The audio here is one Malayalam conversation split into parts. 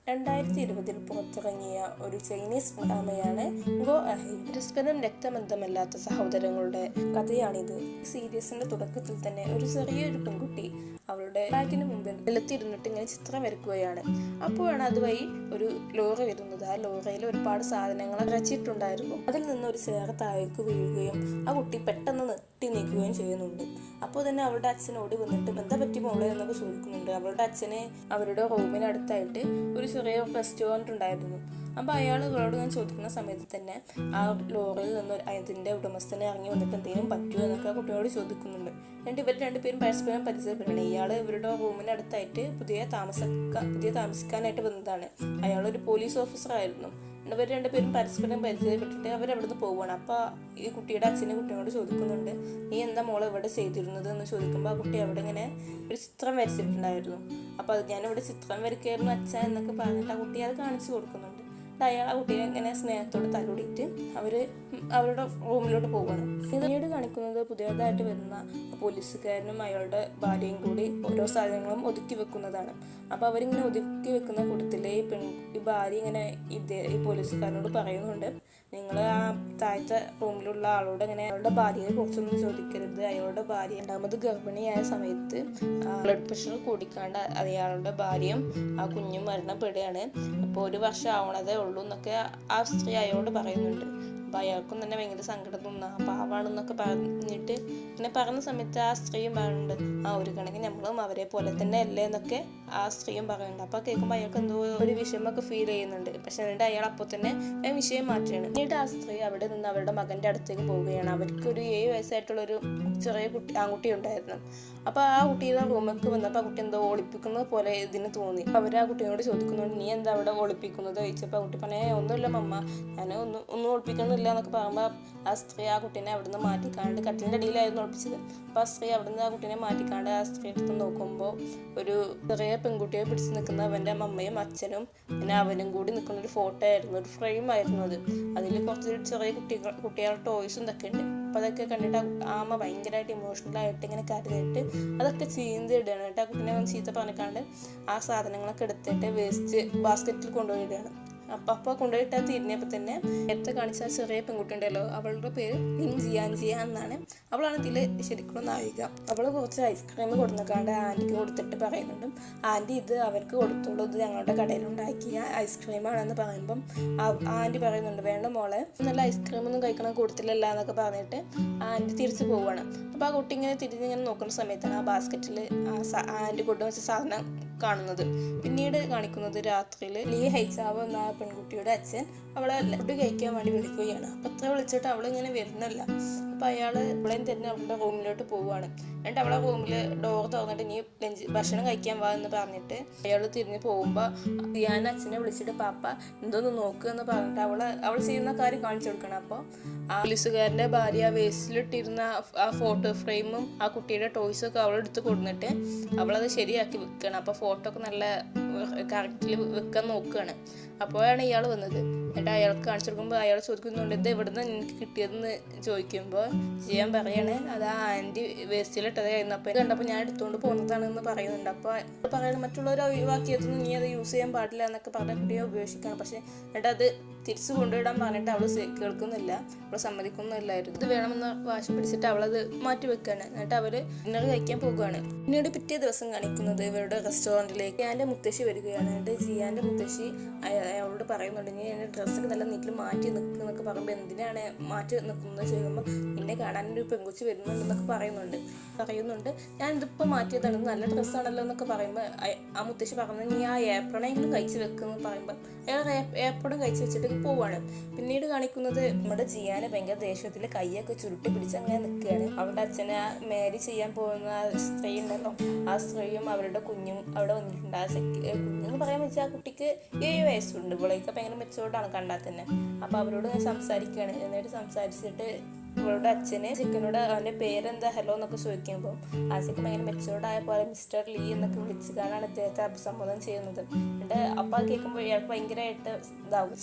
2020 പുറത്തിറങ്ങിയ ഒരു ചൈനീസ് ഡ്രാമയാണ് ഗോ അഹെഡ്. പരസ്പരം രക്തബന്ധമല്ലാത്ത സഹോദരങ്ങളുടെ കഥയാണിത്. സീരീസിന്റെ തുടക്കത്തിൽ തന്നെ ഒരു ചെറിയൊരു പെൺകുട്ടി അവളുടെ ഫ്ലാറ്റിന് മുമ്പിൽ നിലത്തിരുന്നിട്ട് ഇങ്ങനെ ചിത്രം വരയ്ക്കുകയാണ്. അപ്പോഴാണ് അതുവഴി ഒരു ലോറി വരുന്നത്. ആ ലോറിയിൽ ഒരുപാട് സാധനങ്ങൾ നിറച്ചിട്ടുണ്ടായിരുന്നു. അതിൽ നിന്ന് ഒരു ചേർ താഴേക്ക് വീഴുകയും ആ കുട്ടി പെട്ടെന്ന് നെട്ടി നീക്കുകയും ചെയ്യുന്നുണ്ട്. അപ്പോൾ തന്നെ അവളുടെ അച്ഛൻ ഓടി വന്നിട്ട് എന്താ പറ്റി മോളെ എന്നൊക്കെ ചോദിക്കുന്നുണ്ട്. അവളുടെ അച്ഛനെ അവരുടെ റൂമിനടുത്തായിട്ട് ഒരു ചെറിയ റെസ്റ്റോറൻറ്റ് ഉണ്ടായിരുന്നു. അപ്പോൾ അയാൾ ഇവളോട് ഞാൻ ചോദിക്കുന്ന സമയത്ത് തന്നെ ആ ലോറിയിൽ നിന്ന് അതിൻ്റെ ഉടമസ്ഥനെ ഇറങ്ങി വന്നിട്ട് എന്തെങ്കിലും പറ്റുമോ എന്നൊക്കെ കുട്ടിയോട് ചോദിക്കുന്നുണ്ട്. എന്നിട്ട് ഇവർ രണ്ടുപേരും പരസ്പരം പരിചയപ്പെടണം. ഇയാൾ ഇവരുടെ റൂമിനടുത്തായിട്ട് പുതിയ താമസിക്കാനായിട്ട് വന്നതാണ്. അയാളൊരു പോലീസ് ഓഫീസറായിരുന്നു. ഇവർ രണ്ടുപേരും പരസ്പരം പരിചയപ്പെട്ടിട്ട് അവരവിടുന്ന് പോവുകയാണ്. അപ്പോൾ ഈ കുട്ടിയുടെ അച്ഛനെ കുട്ടിയോട് ചോദിക്കുന്നുണ്ട്, നീ എന്താ മോളെ ഇവിടെ ചെയ്തിരുന്നത് എന്ന് ചോദിക്കുമ്പോൾ ആ കുട്ടി അവിടെ ഇങ്ങനെ ഒരു ചിത്രം വരച്ചിട്ടുണ്ടായിരുന്നു. അപ്പോൾ അത് ഞാനിവിടെ ചിത്രം വരയ്ക്കായിരുന്നു അച്ഛ എന്നൊക്കെ പറഞ്ഞിട്ട് ആ കുട്ടി അത് കാണിച്ചു കൊടുക്കുന്നുണ്ട്. അയാൾ ആ കുട്ടിയെ ഇങ്ങനെ സ്നേഹത്തോടെ തലോടിയിട്ട് അവരുടെ റൂമിലോട്ട് പോവുകയാണ്. പിന്നീട് കാണിക്കുന്നത് പുതിയതായിട്ട് വരുന്ന പോലീസുകാരനും അയാളുടെ ഭാര്യയും കൂടി ഓരോ സാധനങ്ങളും ഒതുക്കി വെക്കുന്നതാണ്. അപ്പോൾ അവരിങ്ങനെ ഒതുക്കി വെക്കുന്ന കൂട്ടത്തിലെ ഈ ഭാര്യ ഇങ്ങനെ ഈ പോലീസുകാരനോട് പറയുന്നുണ്ട്, നിങ്ങൾ ആ താഴത്തെ റൂമിലുള്ള ആളോട് ഇങ്ങനെ അയാളുടെ ഭാര്യയെ കുറിച്ചൊന്നും ചോദിക്കരുത്. അയാളുടെ ഭാര്യ രണ്ടാമത് ഗർഭിണിയായ സമയത്ത് ബ്ലഡ് പ്രഷർ കൂടിക്കാണ്ട് അയാളുടെ ഭാര്യയും ആ കുഞ്ഞും മരണപ്പെടുകയാണ്. അപ്പോൾ 1 വർഷം ആവണതേ ഉള്ളൂ എന്നൊക്കെ ആ സ്ത്രീ അയാളോട് പറയുന്നുണ്ട്. അപ്പോൾ അയാൾക്കും തന്നെ ഭയങ്കര സങ്കടം തോന്നുന്നു, പാവാണെന്നൊക്കെ പറഞ്ഞിട്ട് പിന്നെ പറഞ്ഞ സമയത്ത് ആ സ്ത്രീയും പറയുന്നുണ്ട്, ഒരു കണക്കിന് നമ്മളും അവരെ പോലെ തന്നെ അല്ലേ എന്നൊക്കെ ആ സ്ത്രീയും പറയുന്നുണ്ട്. അപ്പോൾ കേൾക്കുമ്പോൾ അയാൾക്ക് എന്തോ ഒരു വിഷമൊക്കെ ഫീൽ ചെയ്യുന്നുണ്ട്. പക്ഷെ എന്നിട്ട് അയാൾ അപ്പോൾ തന്നെ വിഷയം മാറ്റുകയാണ്. എന്നിട്ട് ആ സ്ത്രീ അവിടെ നിന്ന് അവരുടെ മകൻ്റെ അടുത്തേക്ക് പോവുകയാണ്. അവർക്കൊരു 7 വയസ്സായിട്ടുള്ളൊരു ചെറിയ ആൺകുട്ടി ഉണ്ടായിരുന്നു. അപ്പോൾ ആ കുട്ടിയുടെ റൂമിലേക്ക് വന്നപ്പോൾ ആ കുട്ടി എന്തോ ഒളിപ്പിക്കുന്നത് പോലെ ഇതിന് തോന്നി. അവർ ആ കുട്ടിയോട് ചോദിക്കുന്നുണ്ട്, നീ എന്താ അവിടെ ഒളിപ്പിക്കുന്നത് ചോദിച്ചപ്പോൾ ആ കുട്ടി പറഞ്ഞേ ഒന്നുമില്ല മമ്മ, ഞാൻ ഒന്നും ഒളിപ്പിക്കുന്നില്ല എന്നൊക്കെ പറയുമ്പോൾ ആ സ്ത്രീ ആ കുട്ടീനെ അവിടെ നിന്ന് മാറ്റിക്കാണ്ട് കട്ടിലിൻ്റെ അടിയിലായിരുന്നു ഒളിപ്പിച്ചത്. അപ്പോൾ ആ സ്ത്രീ അവിടെ നിന്ന് ആ കുട്ടീനെ മാറ്റിക്കാണ്ട് ആ സ്ത്രീ അടുത്ത് നോക്കുമ്പോൾ ഒരു ചെറിയ പെൺകുട്ടിയെ പിടിച്ച് നിൽക്കുന്ന അവൻ്റെ അമ്മയും അച്ഛനും പിന്നെ അവനും കൂടി നിൽക്കുന്ന ഒരു ഫോട്ടോ ആയിരുന്നു, ഒരു ഫ്രെയിം ആയിരുന്നു അത്. അതിൽ കുറച്ച് ചെറിയ കുട്ടികളുടെ ടോയ്സും ഇതൊക്കെ ഉണ്ട്. അപ്പോൾ അതൊക്കെ കണ്ടിട്ട് ആ അമ്മ ഭയങ്കരമായിട്ട് ഇമോഷണലായിട്ട് ഇങ്ങനെ കരുതിയിട്ട് അതൊക്കെ ചീന്തിടുകയാണ്. എന്നിട്ട് ആ കുട്ടീനെ ചീത്ത പറഞ്ഞിക്കാണ്ട് ആ സാധനങ്ങളൊക്കെ എടുത്തിട്ട് വേസ്റ്റ് ബാസ്ക്കറ്റിൽ കൊണ്ടുപോയിടുകയാണ്. അപ്പോൾ കൊണ്ടുപോയിട്ട് തിരിഞ്ഞപ്പോൾ തന്നെ നേരത്തെ കാണിച്ച ചെറിയ പെൺകുട്ടി ഉണ്ടല്ലോ, അവളുടെ പേര് ജിയാൻ എന്നാണ്. അവളാണ് ഇതിൽ ശരിക്കും നായിക. അവൾ കുറച്ച് ഐസ്ക്രീം കൊടുക്കാണ്ട് ആൻറ്റിക്ക് കൊടുത്തിട്ട് പറയുന്നുണ്ട്, ആൻറ്റി ഇത് അവർക്ക് കൊടുത്തോളൂ, ഇത് ഞങ്ങളുടെ കടയിലുണ്ടാക്കിയ ഐസ്ക്രീമാണെന്ന് പറയുമ്പം ആൻറ്റി പറയുന്നുണ്ട്, വേണ്ട മോളെ നല്ല ഐസ്ക്രീമൊന്നും കഴിക്കണം കൊടുത്തില്ലല്ല എന്നൊക്കെ പറഞ്ഞിട്ട് ആൻറ്റി തിരിച്ച് പോവുകയാണ്. അപ്പോൾ ആ കുട്ടി ഇങ്ങനെ തിരിഞ്ഞിങ്ങനെ നോക്കുന്ന സമയത്താണ് ആ ബാസ്ക്കറ്റിൽ ആൻറ്റി കൊണ്ടുവച്ച സാധനം കാണുന്നത്. പിന്നീട് കാണിക്കുന്നത് രാത്രിയിൽ ലീ ഹൈച്ചാവ് എന്ന പെൺകുട്ടിയുടെ അച്ഛൻ അവളെ ഫുഡ് കഴിക്കാൻ വേണ്ടി വിളിക്കുകയാണ്. അപ്പോൾ അത്ര വിളിച്ചിട്ട് അവളിങ്ങനെ വരുന്നില്ല. അപ്പോൾ അയാൾ ഇവളെയും തന്നെ അവളുടെ റൂമിലോട്ട് പോവുകയാണ്. എന്നിട്ട് അവളെ റൂമിൽ ഡോർ തുറന്നിട്ട് നീ ഭക്ഷണം കഴിക്കാൻ വാ എന്ന് പറഞ്ഞിട്ട് അയാൾ തിരിഞ്ഞ് പോകുമ്പോൾ ഞാൻ അച്ഛനെ വിളിച്ചിട്ട് പാപ്പ എന്തോന്ന് നോക്കുക എന്ന് പറഞ്ഞിട്ട് അവൾ ചെയ്യുന്ന കാര്യം കാണിച്ചു കൊടുക്കണം. അപ്പോൾ ആ പോലീസുകാരൻ്റെ ഭാര്യ വേസ്റ്റിലിട്ടിരുന്ന ആ ഫോട്ടോ ഫ്രെയിമും ആ കുട്ടിയുടെ ടോയ്സും ഒക്കെ അവളെടുത്ത് കൊടുത്തിട്ട് അവളത് ശരിയാക്കി വെക്കുകയാണ്. അപ്പോൾ ഫോട്ടോ ഒക്കെ നല്ല കറക്റ്റിൽ വെക്കാൻ നോക്കുകയാണ്. അപ്പോഴാണ് ഇയാൾ വന്നത്. എന്നിട്ട് അയാൾക്ക് കാണിച്ചു കൊടുക്കുമ്പോൾ അയാൾ ചോദിക്കുന്നുണ്ട്, ഇത് എവിടെ നിന്ന് എനിക്ക് കിട്ടിയതെന്ന് ചോദിക്കുമ്പോൾ ചെയ്യാൻ പറയാണ് അത് ആ ആൻറ്റി വേസ്റ്റിലിട്ടതായിരുന്നു. അപ്പോൾ കണ്ടപ്പോൾ ഞാൻ എടുത്തുകൊണ്ട് പോകുന്നതാണെന്ന് പറയുന്നുണ്ട്. അപ്പോൾ പറയുന്നത് മറ്റുള്ളവർ ഒഴിവാക്കിയതൊന്നും നീ അത് യൂസ് ചെയ്യാൻ പാടില്ല എന്നൊക്കെ പറഞ്ഞ കുട്ടിയെ ഉപയോഗിക്കണം. പക്ഷേ എന്നിട്ട് അത് തിരിച്ചു കൊണ്ടുവിടാൻ പറഞ്ഞിട്ട് അവൾ കേൾക്കുന്നില്ല, അവൾ സമ്മതിക്കുന്നില്ലായിരുന്നു. ഇത് വേണമെന്ന് വാശി പിടിച്ചിട്ട് അവളത് മാറ്റി വെക്കുകയാണ്. എന്നിട്ട് അവർ ഡിന്നർ കഴിക്കാൻ പോകുകയാണ്. പിന്നീട് പിറ്റേ ദിവസം കാണിക്കുന്നത് ഇവരുടെ റെസ്റ്റോറൻറ്റിലേക്ക് ജിയാൻ്റെ മുത്തശ്ശി വരികയാണ്. എന്നിട്ട് ജിയാൻ്റെ മുത്തശ്ശി അയാളോട് പറയുന്നുണ്ട്, നീ എൻ്റെ ഡ്രസ്സൊക്കെ നല്ല നീറ്റിൽ മാറ്റി നിൽക്കുന്നൊക്കെ പറയുമ്പോൾ എന്തിനാണ് മാറ്റി നിൽക്കുന്നത് ചെയ്യുമ്പോൾ നിന്നെ കാണാനൊരു പെൺകുച്ചി വരുന്നുണ്ടെന്നൊക്കെ പറയുന്നുണ്ട് ഞാൻ ഇതിപ്പോൾ മാറ്റിയതാണ്, നല്ല ഡ്രസ്സാണല്ലോ എന്നൊക്കെ പറയുമ്പോൾ ആ മുത്തശ്ശി പറയുന്നത് നീ ആ ഏപ്രണയെങ്കിലും കഴിച്ച് വെക്കുമെന്ന് പറയുമ്പോൾ അയാൾ ഏപ്രണം കഴിച്ച് വെച്ചിട്ട് പോവാണ്. പിന്നീട് കാണിക്കുന്നത് നമ്മുടെ ജിയാനെ ഭയങ്കര ദേഷ്യത്തിൽ കൈയൊക്കെ ചുരുട്ടി പിടിച്ച് അങ്ങനെ നിൽക്കുകയാണ്. അവളുടെ അച്ഛനെ മാരി ചെയ്യാൻ പോകുന്ന സ്ത്രീ ഉണ്ടല്ലോ, ആ സ്ത്രീയും അവരുടെ കുഞ്ഞും അവിടെ വന്നിട്ടുണ്ട്. ആ കുഞ്ഞെന്ന് പറയാൻ വെച്ചാൽ ആ കുട്ടിക്ക് 7 വയസ്സുണ്ട്. ഇവളേക്ക് ഭയങ്കര മെച്ചോർഡാണ് കണ്ടാൽ തന്നെ. അപ്പോൾ അവരോട് സംസാരിക്കുകയാണ്. എന്നിട്ട് സംസാരിച്ചിട്ട് ഇവളുടെ അച്ഛന് ചിക്കനോട് അവൻ്റെ പേരെന്താ ഹലോ എന്നൊക്കെ ചോദിക്കുമ്പോൾ ആ ചിക്കൻ ഭയങ്കര മെച്ചോർഡായ പോലെ മിസ്റ്റർ ലീ എന്നൊക്കെ വിളിച്ചുകാരാണ് ഇദ്ദേഹത്തെ അഭിസംബോധന ചെയ്യുന്നത്. എന്നിട്ട് അപ്പോൾ അത് കേൾക്കുമ്പോൾ ഇയാൾക്ക് ഭയങ്കരമായിട്ട്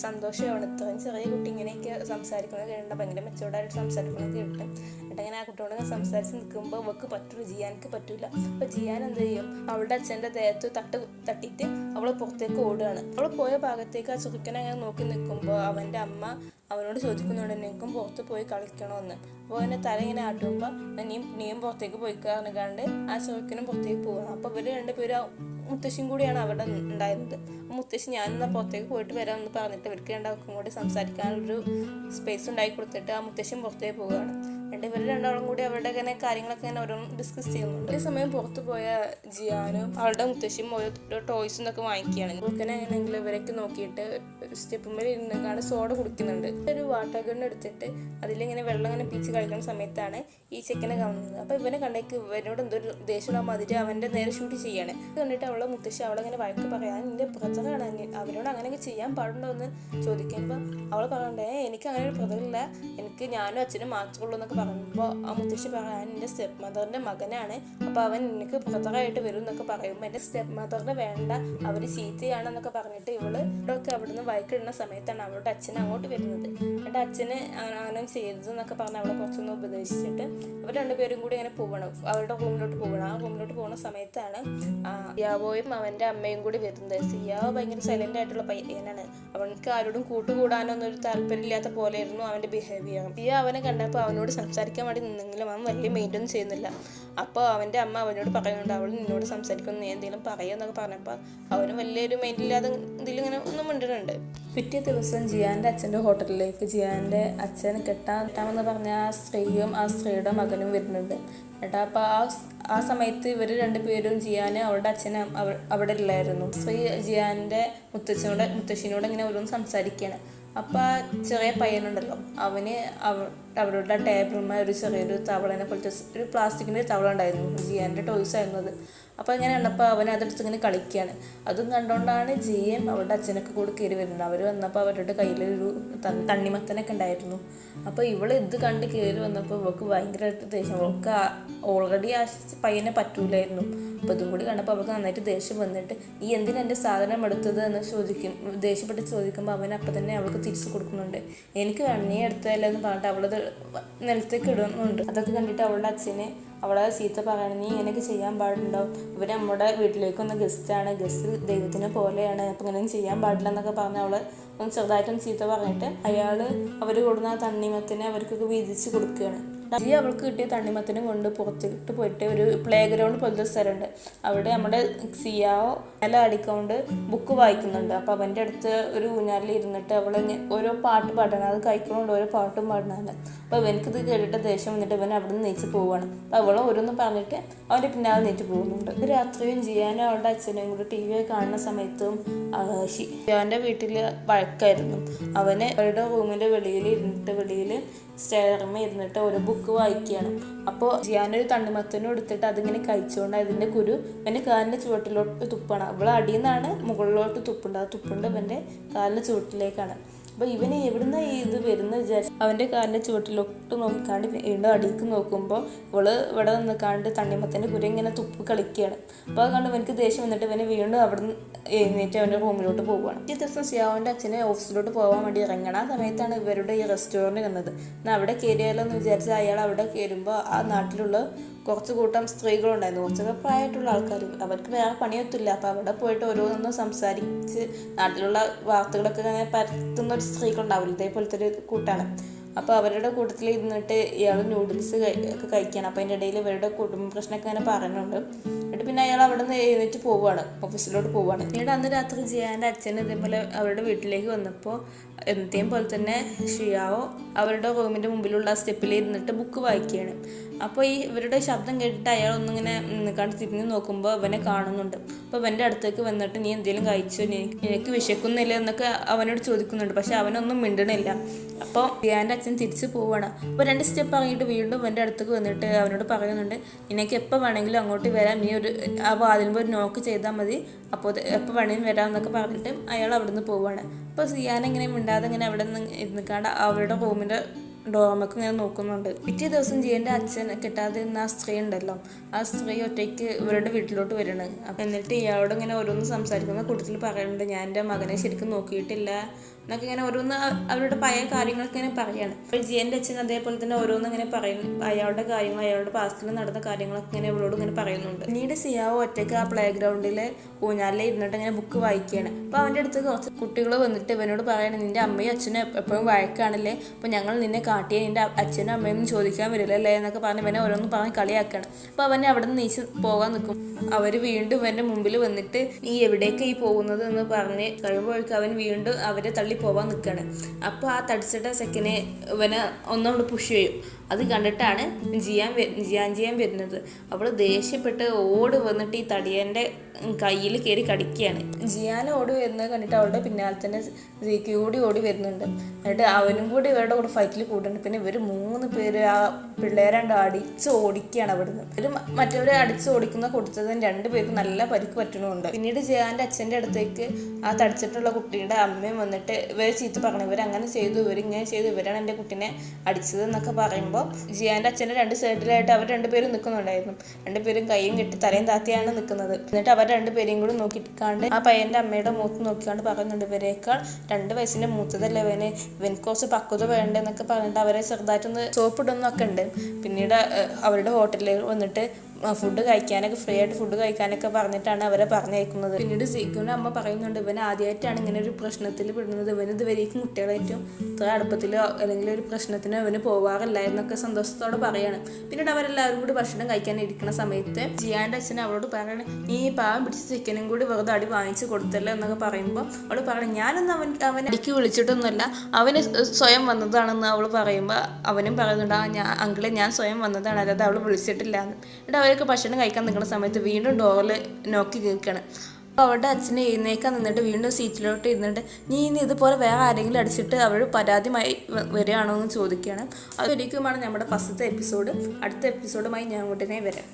സന്തോഷമാണ്. ഇത്രയും ചെറിയ കുട്ടി ഇങ്ങനെയൊക്കെ സംസാരിക്കുന്നത് കേട്ടിട്ട് ഭയങ്കര മെച്ചോർഡായിട്ട് സംസാരിക്കുന്നത് കേട്ടിട്ട് അങ്ങനെ ആ കുട്ടിയോട് സംസാരിച്ച് നിൽക്കുമ്പോൾ അവൾക്ക് പറ്റൂല, ജിയാനക്ക് പറ്റൂല. അപ്പോൾ ജിയാൻ എന്ത് ചെയ്യും, അവളുടെ അച്ഛൻ്റെ ദേഹത്ത് തട്ടിയിട്ട് അവൾ പുറത്തേക്ക് ഓടുകയാണ്. അവൾ പോയ ഭാഗത്തേക്ക് ആ ചെറുക്കനെ അങ്ങനെ നോക്കി നിൽക്കുമ്പോൾ അവൻ്റെ അമ്മ അവനോട് ചോദിക്കുന്നുണ്ട്, നിനക്കും പുറത്ത് പോയി കളിക്കണമെന്ന്. അപ്പോൾ അവൻ്റെ തല ഇങ്ങനെ ആട്ടുമ്പോൾ നീയും പുറത്തേക്ക് പോയി കാരണക്കാണ്ട് ആ ചെറുക്കനും പുറത്തേക്ക് പോവുക. അപ്പോൾ ഇവർ രണ്ടുപേരും മുത്തശ്ശിയും കൂടിയാണ് അവിടെ ഉണ്ടായിരുന്നത്. മുത്തശ്ശി ഞാനെന്നാൽ പുറത്തേക്ക് പോയിട്ട് വരാമെന്ന് പറഞ്ഞിട്ട് ഇവർക്ക് രണ്ടാൾക്കും കൂടി സംസാരിക്കാനുള്ളൊരു സ്പേസ് ഉണ്ടാക്കി കൊടുത്തിട്ട് ആ മുത്തശ്ശിയും പുറത്തേക്ക് പോവുകയാണ്. ഇവർ രണ്ടാളും കൂടി അവരുടെ ഇങ്ങനെ കാര്യങ്ങളൊക്കെ ഇങ്ങനെ ഓരോന്നും ഡിസ്കസ് ചെയ്യുന്നുണ്ട്. ഈ സമയം പുറത്ത് പോയ ജിയാനും അവളുടെ മുത്തശ്ശിയും ഓരോ ടോയ്സ് എന്നൊക്കെ വാങ്ങിക്കുകയാണ്. ഇവർക്കനെ എങ്ങനെയെങ്കിലും ഇവരൊക്കെ നോക്കിയിട്ട് സ്റ്റെപ്പുമ്മേൽ ഇരുന്നിട്ടാണ് സോഡ കുടിക്കുന്നുണ്ട്. ഒരു വാട്ടർ ഗൺ എടുത്തിട്ട് അതിലിങ്ങനെ വെള്ളം ഇങ്ങനെ പീച്ച് കളിക്കുന്ന സമയത്താണ് ഈ ചെക്കനെ കാണുന്നത്. അപ്പോൾ ഇവനെ കണ്ടേക്ക് ഇവനോട് എന്തൊരു ദേഷ്യം മാതിരി അവൻ്റെ നേരെ ഷൂട്ട് ചെയ്യാണ്. കണ്ടിട്ട് അവളെ മുത്തശ്ശി അവളങ്ങനെ വഴക്ക് പറയാൻ, നിന്റെ ബ്രദറാണ്, അവരോട് അങ്ങനെയൊക്കെ ചെയ്യാൻ പാടുണ്ടോ എന്ന് ചോദിക്കുമ്പോൾ അവൾ പറയണ്ടേ, എനിക്ക് അങ്ങനെ ഒരു ബ്രദറില്ല, എനിക്ക് ഞാനും അച്ഛനും മാത്രമേ ഉള്ളൂ എന്നൊക്കെ പറയുമ്പോൾ ആ മുത്തശ്ശി പറയാൻ, എൻ്റെ സ്റ്റെപ്പ് മദറിൻ്റെ മകനാണ്, അപ്പോൾ അവൻ എനിക്ക് ബ്രദറായിട്ട് വരും എന്നൊക്കെ പറയുമ്പോൾ എൻ്റെ സ്റ്റെപ്പ് മദറിനെ വേണ്ട, അവർ ചീത്തയാണെന്നൊക്കെ പറഞ്ഞിട്ട് ഇവളൊക്കെ അവിടുന്ന് വഴക്കിടുന്ന സമയത്താണ് അവളുടെ അച്ഛൻ അങ്ങോട്ട് വരുന്നത്. എൻ്റെ അച്ഛന് അങ്ങനെ ചെയ്തതെന്നൊക്കെ പറഞ്ഞ് അവളെ കുറച്ചൊന്ന് ഉപദേശിച്ചിട്ട് അവർ രണ്ടുപേരും കൂടി ഇങ്ങനെ പോകണം, അവരുടെ റൂമിലോട്ട് പോകണം. ആ റൂമിലോട്ട് പോകുന്ന സമയത്താണ് സിയാവോയും അവൻ്റെ അമ്മയും കൂടി വരുന്നത്. സിയാവോ ഭയങ്കര സൈലൻ്റ് ആയിട്ടുള്ള പയ്യനാണ്, അവനക്ക് ആരോടും കൂട്ടുകൂടാനൊന്നും ഒരു താല്പര്യമില്ലാത്ത പോലെയായിരുന്നു അവൻ്റെ ബിഹേവിയർ. സിയ അവനെ കണ്ടപ്പോൾ അവനോട് സംസാരിക്കാൻ വേണ്ടി നിന്നെങ്കിലും അവൻ വലിയ മെയിൻ്റൊന്നും ചെയ്യുന്നില്ല. അപ്പോൾ അവൻ്റെ അമ്മ അവനോട് പറയുന്നുണ്ട്, അവൾ നിന്നോട് സംസാരിക്കുന്നു, നീ എന്തെങ്കിലും പറയുമെന്നൊക്കെ പറഞ്ഞപ്പോൾ അവനും വലിയൊരു മെയിൻ്റില്ലാതെ ഇതിലിങ്ങനെ ഒന്നും മിണ്ടുന്നുണ്ട്. പിറ്റേ ദിവസം ജിയാൻ്റെ അച്ഛൻ്റെ ഹോട്ടലിലേക്ക് ജിയാൻ്റെ അച്ഛൻ കെട്ടാമെന്ന് പറഞ്ഞ ആ സ്ത്രീയും ആ സ്ത്രീയുടെ മകനും വരുന്നുണ്ട്. അപ്പോൾ ആ സമയത്ത് ഇവർ രണ്ടുപേരും ജിയാന് അവളുടെ അച്ഛനെ അവിടെ ഇല്ലായിരുന്നു. സ്ത്രീ ജിയാൻ്റെ മുത്തശ്ശിനോട് ഇങ്ങനെ ഓരോന്ന് സംസാരിക്കുകയാണ്. അപ്പോൾ ആ ചെറിയ പയ്യനുണ്ടല്ലോ, അവന് അവരുടെ ടേബിളിന്മേൽ ഒരു ചെറിയൊരു തവളനെ പോലത്തെ ഒരു പ്ലാസ്റ്റിക്കിൻ്റെ തവള ഉണ്ടായിരുന്നു, ജിയാൻ്റെ ടോയ്സ് ആയിരുന്നു അത്. അപ്പോൾ ഇങ്ങനെ കണ്ടപ്പോൾ അവൻ അതെടുത്ത് ഇങ്ങനെ കളിക്കുകയാണ്. അതും കണ്ടുകൊണ്ടാണ് ജിയും അവരുടെ അച്ഛനൊക്കെ കൂടി കയറി വരുന്നത്. അവർ വന്നപ്പോൾ അവരുടെ കയ്യിലൊരു തണ്ണിമത്തനൊക്കെ ഉണ്ടായിരുന്നു. അപ്പോൾ ഇത് കണ്ട് കയറി വന്നപ്പോൾ ഇവൾക്ക് ഭയങ്കരമായിട്ട് ദേഷ്യം. അവൾക്ക് ഓൾറെഡി ആ പയ്യനെ പറ്റൂലായിരുന്നു. അപ്പോൾ ഇതും കൂടി കണ്ടപ്പോൾ അവൾക്ക് നന്നായിട്ട് ദേഷ്യം വന്നിട്ട്, നീ എന്തിനാ എൻ്റെ സാധനം എടുത്തത് എന്ന് ദേഷ്യപ്പെട്ട് ചോദിക്കുമ്പോൾ അവൻ അപ്പം തന്നെ അവൾക്ക് തിരിച്ചു കൊടുക്കുന്നുണ്ട്. എനിക്ക് വേണം, നീ എടുത്തതല്ലേ എന്ന് പറഞ്ഞിട്ട് അവളത് നിലത്തേക്ക് ഇടുന്നുണ്ട്. അതൊക്കെ കണ്ടിട്ട് അവളുടെ അച്ഛന് അവളെ ചീത്ത പറയണം, നീ ഇങ്ങനെയൊക്കെ ചെയ്യാൻ പാടുണ്ടാവും, ഇവർ നമ്മുടെ വീട്ടിലേക്കൊന്ന് ഗസ്റ്റാണ്, ഗസ്റ്റ് ദൈവത്തിനെ പോലെയാണ്, അപ്പം ഇങ്ങനെയൊന്നും ചെയ്യാൻ പാടില്ല എന്നൊക്കെ പറഞ്ഞ് അവളെ ഒന്ന് ചെറുതായിട്ടൊന്ന് ചീത്ത പറഞ്ഞിട്ട് അയാൾ അവർ കൊടുക്കുന്ന ആ തണ്ണിമത്തിനെ അവർക്കൊക്കെ വീതിച്ച് കൊടുക്കുകയാണ്. ജി അവൾക്ക് കിട്ടിയ തണ്ണിമത്തിനും കൊണ്ട് പുറത്തിട്ട് പോയിട്ട് ഒരു പ്ലേ ഗ്രൗണ്ട് പോലത്തെ സ്ഥലമുണ്ട്. അവിടെ നമ്മുടെ സിയാവോ നല്ല അടിക്കൊണ്ട് ബുക്ക് വായിക്കുന്നുണ്ട്. അപ്പോൾ അവൻ്റെ അടുത്ത് ഒരു ഊഞ്ഞാലിൽ ഇരുന്നിട്ട് അവൾ ഓരോ പാട്ട് പാടണം, അത് കഴിക്കണോണ്ട് ഓരോ പാട്ടും പാടുന്നതാണ്. അപ്പോൾ ഇവനക്കിത് കേട്ടിട്ട് ദേഷ്യം വന്നിട്ട് ഇവൻ അവിടെ നിന്ന് നീച്ച് പോവുകയാണ്. അപ്പോൾ അവൾ ഓരോന്നും പറഞ്ഞിട്ട് അവൻ്റെ പിന്നാലെ നീറ്റ് പോകുന്നുണ്ട്. ഒരു രാത്രിയും ജിയാനും അവളുടെ അച്ഛനും കൂടി ടി വി കാണുന്ന സമയത്തും ജിയാൻ്റെ വീട്ടിൽ വഴക്കായിരുന്നു. അവന് അവരുടെ റൂമിൻ്റെ വെളിയിൽ സ്റ്റെയറിന്മേൽ ഇരുന്നിട്ട് ഒരു ബുക്ക് വായിക്കുകയാണ്. അപ്പോൾ ജിയാനൊരു തണ്ണിമത്തനും എടുത്തിട്ട് അതിങ്ങനെ കഴിച്ചുകൊണ്ട് അതിൻ്റെ കുരു ഇവൻ്റെ കാലിൻ്റെ ചുവട്ടിലോട്ട് തുപ്പാണ്. അവൾ അടിയിൽ നിന്നാണ് മുകളിലോട്ട് തുപ്പുണ്ട്. ആ തുപ്പുണ്ട് ഇവൻ്റെ കാലിൻ്റെ ചുവട്ടിലേക്കാണ്. അപ്പോൾ ഇവന് എവിടുന്ന ഇത് വരുന്ന വിചാരിച്ച് അവൻ്റെ കാലിൻ്റെ ചുവട്ടിലോട്ട് നോക്കിക്കാണ്ട് വീണ്ടും അടിയിലേക്ക് നോക്കുമ്പോൾ ഇവിടെ നിൽക്കാണ്ട് തണ്ണിമത്തൻ്റെ കുര ഇങ്ങനെ തുപ്പ് കളിക്കുകയാണ്. അപ്പോൾ അത് കണ്ട് ഇവനക്ക് ദേഷ്യം വന്നിട്ട് ഇവന് വീണ്ടും അവിടെ നിന്ന് എഴുന്നേറ്റ് അവൻ്റെ റൂമിലോട്ട് പോവുകയാണ്. ഈ ദിവസം സിയാവിൻ്റെ അച്ഛനെ ഓഫീസിലോട്ട് പോകാൻ വേണ്ടി ഇറങ്ങണം. ആ സമയത്താണ് ഇവരുടെ ഈ റെസ്റ്റോറൻറ്റ് കണ്ടത്. എന്നാൽ അവിടെ കയറിയാലോ എന്ന് വിചാരിച്ച് അയാൾ അവിടെ കയറുമ്പോൾ ആ നാട്ടിലുള്ള കുറച്ച് കൂട്ടം സ്ത്രീകളുണ്ടായിരുന്നു, കുറച്ചൊക്കെ പ്രായമായിട്ടുള്ള ആൾക്കാർ. അവർക്ക് വേറെ പണിയൊന്നുമില്ല. അപ്പോൾ അവിടെ പോയിട്ട് ഓരോന്നും സംസാരിച്ച് നാട്ടിലുള്ള വാർത്തകളൊക്കെ ഇങ്ങനെ പരത്തുന്ന ഒരു സ്ത്രീകളുണ്ടാവില്ല, ഇതേപോലത്തെ ഒരു കൂട്ടാണ്. അപ്പോൾ അവരുടെ കൂട്ടത്തിൽ ഇരുന്നിട്ട് ഇയാൾ നൂഡിൽസ് ഒക്കെ കഴിക്കുകയാണ്. അപ്പോൾ അതിൻ്റെ ഇടയിൽ ഇവരുടെ കുടുംബ പ്രശ്നമൊക്കെ അങ്ങനെ പറയുന്നുണ്ട്. എന്നിട്ട് പിന്നെ അയാൾ അവിടെ നിന്ന് എഴുന്നേറ്റ് പോവുകയാണ്, ഓഫീസിലോട്ട് പോവുകയാണ്. പിന്നീട് അന്ന് രാത്രി ജിയാൻ്റെ അച്ഛൻ ഇതേപോലെ അവരുടെ വീട്ടിലേക്ക് വന്നപ്പോൾ എന്നത്തെയും പോലെ തന്നെ ഷിയാവോ അവരുടെ റൂമിൻ്റെ മുമ്പിലുള്ള സ്റ്റെപ്പിൽ ഇരുന്നിട്ട് ബുക്ക് വായിക്കുകയാണ്. അപ്പോൾ ഇവരുടെ ശബ്ദം കേട്ടിട്ട് അയാൾ ഒന്നിങ്ങനെ കണ്ട് തിരിഞ്ഞ് നോക്കുമ്പോൾ അവനെ കാണുന്നുണ്ട്. അപ്പോൾ അവൻ്റെ അടുത്തേക്ക് വന്നിട്ട് നീ എന്തെങ്കിലും കഴിച്ചോ, എനിക്ക് വിശക്കുന്നില്ല എന്നൊക്കെ അവനോട് ചോദിക്കുന്നുണ്ട്. പക്ഷെ അവനൊന്നും മിണ്ടണില്ല. അപ്പോൾ ജിയാൻ്റെ അച്ഛൻ തിരിച്ച് പോവുകയാണ്. അപ്പോൾ 2 സ്റ്റെപ്പ് ഇറങ്ങിയിട്ട് വീണ്ടും അവൻ്റെ അടുത്തേക്ക് വന്നിട്ട് അവനോട് പറയുന്നുണ്ട്, നിനക്ക് എപ്പോൾ വേണമെങ്കിലും അങ്ങോട്ട് വരാം, നീ ആ വാതിലുമ്പോൾ ഒരു നോക്ക് ചെയ്താൽ മതി, അപ്പോൾ എപ്പോൾ വേണമെങ്കിലും വരാം എന്നൊക്കെ പറഞ്ഞിട്ട് അയാൾ അവിടെ നിന്ന് പോവുകയാണ്. അപ്പോൾ സിയാൻ ഇങ്ങനെ മിണ്ടാതെ ഇങ്ങനെ അവിടെ നിന്ന് ഇരുന്നിക്കാണ്ട് അവരുടെ റൂമിൻ്റെ ഡോർമൊക്കെ ഇങ്ങനെ നോക്കുന്നുണ്ട്. പിറ്റേ ദിവസം ജിയൻ്റെ അച്ഛൻ കിട്ടാതിരുന്ന ആ സ്ത്രീ ഉണ്ടല്ലോ, ആ സ്ത്രീ ഒറ്റയ്ക്ക് ഇവരുടെ വീട്ടിലോട്ട് വരണം. എന്നിട്ട് ഇയാളോട് ഇങ്ങനെ ഓരോന്ന് സംസാരിക്കുന്ന കൂട്ടത്തിൽ പറയുന്നുണ്ട്, ഞാൻ എൻ്റെ മകനെ ശരിക്കും നോക്കിയിട്ടില്ല എന്നൊക്കെ ഇങ്ങനെ ഓരോന്ന് അവരുടെ പഴയ കാര്യങ്ങളൊക്കെ ഇങ്ങനെ പറയാണ്. അപ്പോൾ ജിയൻ്റെ അച്ഛൻ അതേപോലെ തന്നെ ഓരോന്ന് ഇങ്ങനെ പറയുന്നു, അയാളുടെ കാര്യങ്ങൾ, അയാളുടെ പാസ്റ്റിൽ നടന്ന കാര്യങ്ങളൊക്കെ ഇങ്ങനെ ഇവളോട് ഇങ്ങനെ പറയുന്നുണ്ട്. പിന്നീട് സിയാവോ ഒറ്റയ്ക്ക് ആ പ്ലേ ഗ്രൗണ്ടിൽ ഊഞ്ഞാലിൽ ഇരുന്നിട്ട് ഇങ്ങനെ ബുക്ക് വായിക്കുകയാണ്. അപ്പോൾ അവൻ്റെ അടുത്ത് കുറച്ച് കുട്ടികൾ വന്നിട്ട് ഇവനോട് പറയണം, നിൻ്റെ അമ്മയും അച്ഛനും എപ്പോഴും വഴക്കാണല്ലേ, അപ്പോൾ ഞങ്ങൾ നിന്നെ കാട്ടിയ നിൻ്റെ അച്ഛനും അമ്മയൊന്നും ചോദിക്കാൻ വരില്ലല്ലേ എന്നൊക്കെ പറഞ്ഞ് ഇവനെ ഓരോന്ന് പറഞ്ഞ് കളിയാക്കുകയാണ്. അപ്പോൾ അവനെ അവിടെ നിന്ന് നീച്ച് പോകാൻ നിൽക്കും. അവർ വീണ്ടും ഇവൻ്റെ മുമ്പിൽ വന്നിട്ട് നീ എവിടേക്ക് ഈ പോകുന്നത് എന്ന് പറഞ്ഞ് കഴിയുമ്പോഴേക്കും അവൻ വീണ്ടും അവരെ തള്ളി പോകാൻ നിൽക്കുകയാണ്. അപ്പോൾ ആ തടിച്ചിട്ട സെക്കൻഡ് ഇവനെ ഒന്നുകൊണ്ട് പുഷ് ചെയ്യും. അത് കണ്ടിട്ടാണ് ജിയാൻ വരുന്നത്. അവൾ ദേഷ്യപ്പെട്ട് ഓടി വന്നിട്ട് ഈ തടിയൻ്റെ കയ്യിൽ കയറി കടിക്കുകയാണ്. ജിയാൻ ഓടി വരുന്നത് കണ്ടിട്ട് അവളുടെ പിന്നാലെ തന്നെ സീക്കി ഓടി വരുന്നുണ്ട്. എന്നിട്ട് അവനും കൂടി ഇവരുടെ കൂടെ ഫൈറ്റിൽ കൂടുന്നുണ്ട്. പിന്നെ ഇവർ 3 പേര് ആ പിള്ളേരണ്ട് അടിച്ച് ഓടിക്കുകയാണ് അവിടുന്ന്. ഇവർ മറ്റവരെ അടിച്ച് ഓടിക്കുന്ന കൊടുത്തത് 2 പേർക്ക് നല്ല പരിക്ക് പറ്റണമുണ്ട്. പിന്നീട് ജിയാൻ്റെ അച്ഛൻ്റെ അടുത്തേക്ക് ആ തടിച്ചിട്ടുള്ള കുട്ടിയുടെ അമ്മയും വന്നിട്ട് ഇവരെ ചീത്ത പറഞ്ഞു, ഇവരങ്ങനെ ചെയ്തു, ഇവരിങ്ങനെ ചെയ്തു, ഇവരാണ് എൻ്റെ കുട്ടീനെ അടിച്ചത് എന്നൊക്കെ പറയുമ്പോൾ ജിയാൻ്റെ അച്ഛൻ്റെ 2 സൈഡിലായിട്ട് അവർ 2 പേരും നിൽക്കുന്നുണ്ടായിരുന്നു. 2 പേരും കൈയും കെട്ടി തലയും താത്തിയാണ് നിൽക്കുന്നത്. എന്നിട്ട് അവർ 2 പേരെയും കൂടി നോക്കിക്കാണ്ട് ആ പയ്യൻ്റെ അമ്മയുടെ മുഖത്ത് നോക്കിക്കാണ്ട് പറയുന്നുണ്ട്, ഇവരേക്കാൾ 2 വയസ്സിൻ്റെ മൂത്തതല്ലേ ഇവൻ കുറച്ച് പക്വത വേണ്ടെന്നൊക്കെ പറഞ്ഞിട്ട് അവരെ ചെറുതായിട്ടൊന്ന് സോപ്പിടുന്നൊക്കെ ഉണ്ട്. പിന്നീട് അവരുടെ ഹോട്ടലിൽ വന്നിട്ട് ഫുഡ് കഴിക്കാനൊക്കെ ഫ്രീ ആയിട്ട് ഫുഡ് കഴിക്കാനൊക്കെ പറഞ്ഞിട്ടാണ് അവരെ പറഞ്ഞയക്കുന്നത്. പിന്നീട് സീക്കുവിൻ്റെ അമ്മ പറയുന്നുണ്ട്, ഇവൻ ആദ്യമായിട്ടാണ് ഇങ്ങനെ ഒരു പ്രശ്നത്തിൽ പെടുന്നത്, ഇവന് ഇതുവരേക്കും കുട്ടികളായിട്ടും ഇത്ര അടുപ്പത്തിലോ അല്ലെങ്കിൽ ഒരു പ്രശ്നത്തിനോ ഇവന് പോവാറില്ല എന്നൊക്കെ സന്തോഷത്തോടെ പറയാണ്. പിന്നീട് അവരെല്ലാവരും കൂടി ഭക്ഷണം കഴിക്കാൻ ഇരിക്കുന്ന സമയത്ത് ജിയാൻ്റെ അച്ഛൻ അവളോട് പറയണേ, നീ ഈ പാവം പിടിച്ച ചിക്കനും കൂടി വെറുതെ അടി വാങ്ങിച്ച് കൊടുത്തല്ലോ എന്നൊക്കെ പറയുമ്പോൾ അവൾ പറയണം, ഞാനൊന്നും അവനെ അടിക്ക് വിളിച്ചിട്ടൊന്നുമല്ല, അവന് സ്വയം വന്നതാണെന്ന് അവൾ പറയുമ്പോൾ അവനും പറയുന്നുണ്ട്, അങ്കിളെ ഞാൻ സ്വയം വന്നതാണ്, അല്ലാതെ അവൾ വിളിച്ചിട്ടില്ല എന്ന്. എന്നിട്ട് അവരൊക്കെ ഭക്ഷണം കഴിക്കാൻ നിൽക്കുന്ന സമയത്ത് വീണ്ടും ഡോറിൽ നോക്കി നിൽക്കുകയാണ്. അപ്പോൾ അവളുടെ അച്ഛനെ എഴുന്നേക്കാൻ നിന്നിട്ട് വീണ്ടും സീറ്റിലോട്ട് ഇരുന്നിട്ട്, നീ ഇനി ഇതുപോലെ വേറെ ആരെങ്കിലും അടിച്ചിട്ട് അവൾ പരാതിയുമായി വരികയാണോ എന്ന് ചോദിക്കുകയാണ്. അതൊരിക്കുമാണ് നമ്മുടെ ഫസ്റ്റത്തെ എപ്പിസോഡ്. അടുത്ത എപ്പിസോഡുമായി ഞാൻ ഉടനെ വരാം.